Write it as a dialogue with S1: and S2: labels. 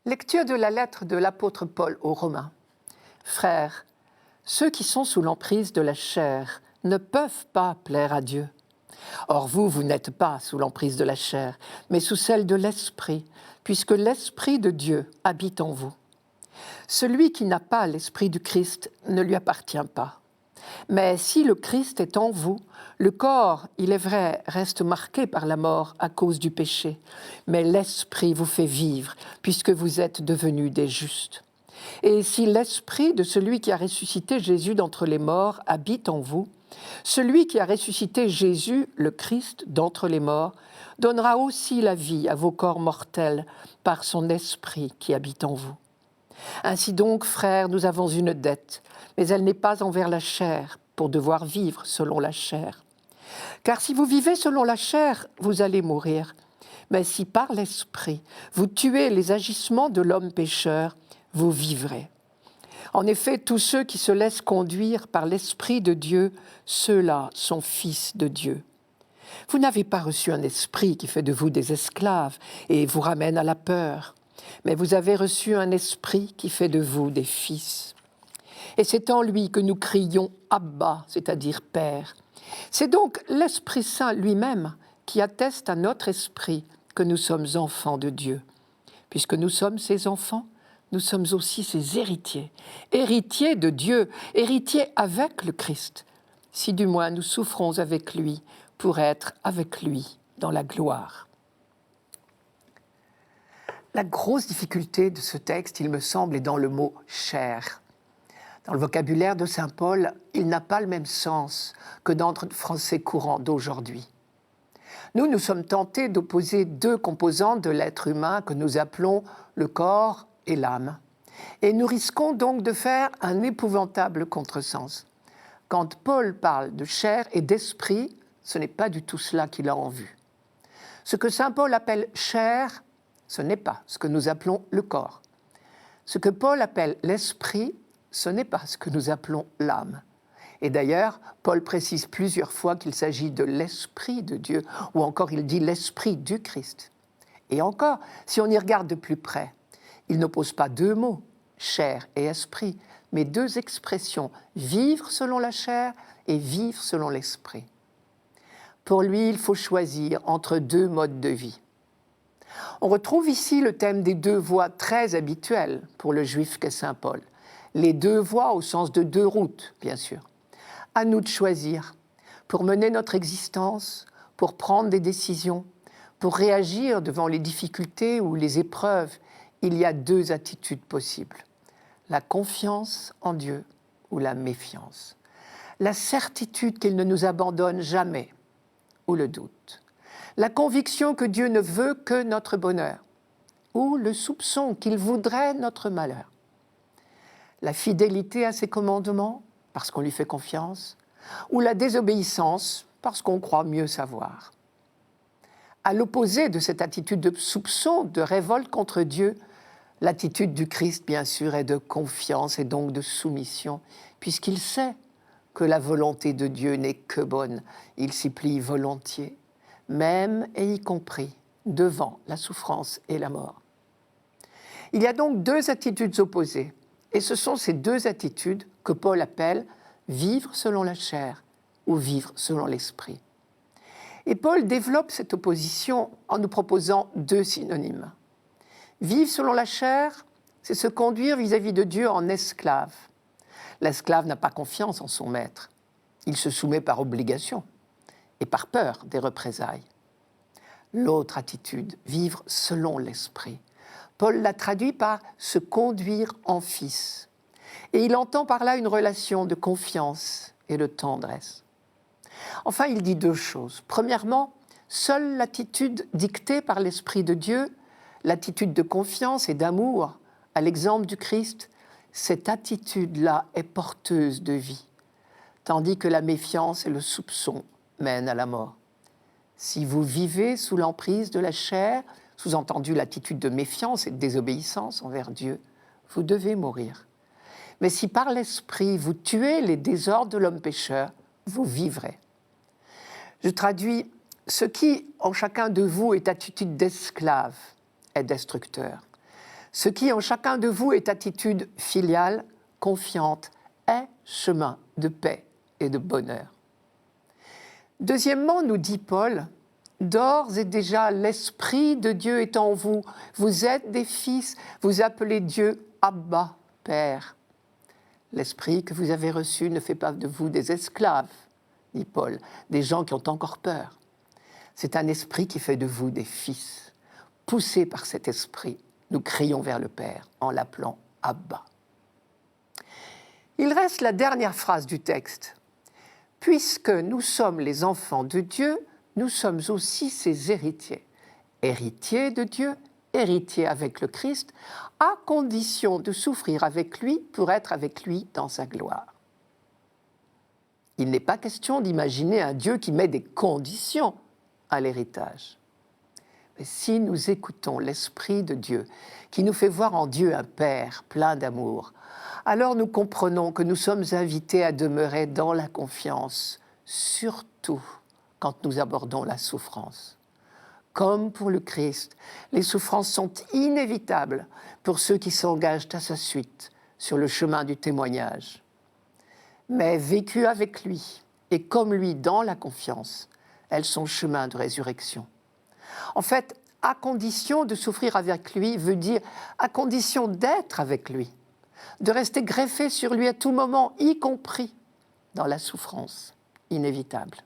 S1: Lecture de la lettre de l'apôtre Paul aux Romains. Frères, ceux qui sont sous l'emprise de la chair ne peuvent pas plaire à Dieu. Or vous n'êtes pas sous l'emprise de la chair, mais sous celle de l'Esprit, puisque l'Esprit de Dieu habite en vous. Celui qui n'a pas l'Esprit du Christ ne lui appartient pas. Mais si le Christ est en vous, le corps, il est vrai, reste marqué par la mort à cause du péché, mais l'Esprit vous fait vivre, puisque vous êtes devenus des justes. Et si l'Esprit de celui qui a ressuscité Jésus d'entre les morts habite en vous, celui qui a ressuscité Jésus, le Christ, d'entre les morts, donnera aussi la vie à vos corps mortels par son Esprit qui habite en vous. Ainsi donc, frères, nous avons une dette, mais elle n'est pas envers la chair, pour devoir vivre selon la chair. Car si vous vivez selon la chair, vous allez mourir. Mais si par l'Esprit, vous tuez les agissements de l'homme pécheur, vous vivrez. En effet, tous ceux qui se laissent conduire par l'Esprit de Dieu, ceux-là sont fils de Dieu. Vous n'avez pas reçu un esprit qui fait de vous des esclaves et vous ramène à la peur, mais vous avez reçu un esprit qui fait de vous des fils. Et c'est en lui que nous crions « Abba », c'est-à-dire « Père ». C'est donc l'Esprit Saint lui-même qui atteste à notre esprit que nous sommes enfants de Dieu. Puisque nous sommes ses enfants, nous sommes aussi ses héritiers, héritiers de Dieu, héritiers avec le Christ, si du moins nous souffrons avec lui pour être avec lui dans la gloire. La grosse difficulté de ce texte, il me semble, est dans le mot « chair ». Dans le vocabulaire de saint Paul, il n'a pas le même sens que dans notre français courant d'aujourd'hui. Nous sommes tentés d'opposer deux composantes de l'être humain que nous appelons le corps et l'âme. Et nous risquons donc de faire un épouvantable contresens. Quand Paul parle de chair et d'esprit, ce n'est pas du tout cela qu'il a en vue. Ce que saint Paul appelle chair, ce n'est pas ce que nous appelons le corps. Ce que Paul appelle l'esprit, ce n'est pas ce que nous appelons l'âme. Et d'ailleurs, Paul précise plusieurs fois qu'il s'agit de l'Esprit de Dieu, ou encore il dit l'Esprit du Christ. Et encore, si on y regarde de plus près, il n'oppose pas deux mots, chair et esprit, mais deux expressions, vivre selon la chair et vivre selon l'esprit. Pour lui, il faut choisir entre deux modes de vie. On retrouve ici le thème des deux voies très habituelles pour le juif qu'est saint Paul. Les deux voies au sens de deux routes, bien sûr. À nous de choisir pour mener notre existence, pour prendre des décisions, pour réagir devant les difficultés ou les épreuves. Il y a deux attitudes possibles. La confiance en Dieu ou la méfiance. La certitude qu'il ne nous abandonne jamais ou le doute. La conviction que Dieu ne veut que notre bonheur ou le soupçon qu'il voudrait notre malheur. La fidélité à ses commandements, parce qu'on lui fait confiance, ou la désobéissance, parce qu'on croit mieux savoir. À l'opposé de cette attitude de soupçon, de révolte contre Dieu, l'attitude du Christ, bien sûr, est de confiance et donc de soumission, puisqu'il sait que la volonté de Dieu n'est que bonne. Il s'y plie volontiers, même et y compris devant la souffrance et la mort. Il y a donc deux attitudes opposées. Et ce sont ces deux attitudes que Paul appelle vivre selon la chair ou vivre selon l'esprit. Et Paul développe cette opposition en nous proposant deux synonymes. Vivre selon la chair, c'est se conduire vis-à-vis de Dieu en esclave. L'esclave n'a pas confiance en son maître. Il se soumet par obligation et par peur des représailles. L'autre attitude, vivre selon l'esprit. Paul l'a traduit par « se conduire en fils ». Et il entend par là une relation de confiance et de tendresse. Enfin, il dit deux choses. Premièrement, seule l'attitude dictée par l'Esprit de Dieu, l'attitude de confiance et d'amour, à l'exemple du Christ, cette attitude-là est porteuse de vie, tandis que la méfiance et le soupçon mènent à la mort. Si vous vivez sous l'emprise de la chair, sous-entendu l'attitude de méfiance et de désobéissance envers Dieu, vous devez mourir. Mais si par l'Esprit vous tuez les désordres de l'homme pécheur, vous vivrez. Je traduis, ce qui en chacun de vous est attitude d'esclave est destructeur. Ce qui en chacun de vous est attitude filiale, confiante, est chemin de paix et de bonheur. Deuxièmement, nous dit Paul, d'ores et déjà l'Esprit de Dieu est en vous. Vous êtes des fils, vous appelez Dieu Abba, Père. L'Esprit que vous avez reçu ne fait pas de vous des esclaves, dit Paul, des gens qui ont encore peur. C'est un esprit qui fait de vous des fils. Poussés par cet esprit, nous crions vers le Père en l'appelant Abba. Il reste la dernière phrase du texte. Puisque nous sommes les enfants de Dieu, nous sommes aussi ses héritiers. Héritiers de Dieu, héritiers avec le Christ, à condition de souffrir avec lui pour être avec lui dans sa gloire. Il n'est pas question d'imaginer un Dieu qui met des conditions à l'héritage. Mais si nous écoutons l'Esprit de Dieu, qui nous fait voir en Dieu un Père plein d'amour, alors nous comprenons que nous sommes invités à demeurer dans la confiance, surtout quand nous abordons la souffrance. Comme pour le Christ, les souffrances sont inévitables pour ceux qui s'engagent à sa suite sur le chemin du témoignage. Mais vécues avec lui et comme lui dans la confiance, elles sont chemin de résurrection. En fait, à condition de souffrir avec lui veut dire à condition d'être avec lui, de rester greffé sur lui à tout moment, y compris dans la souffrance inévitable.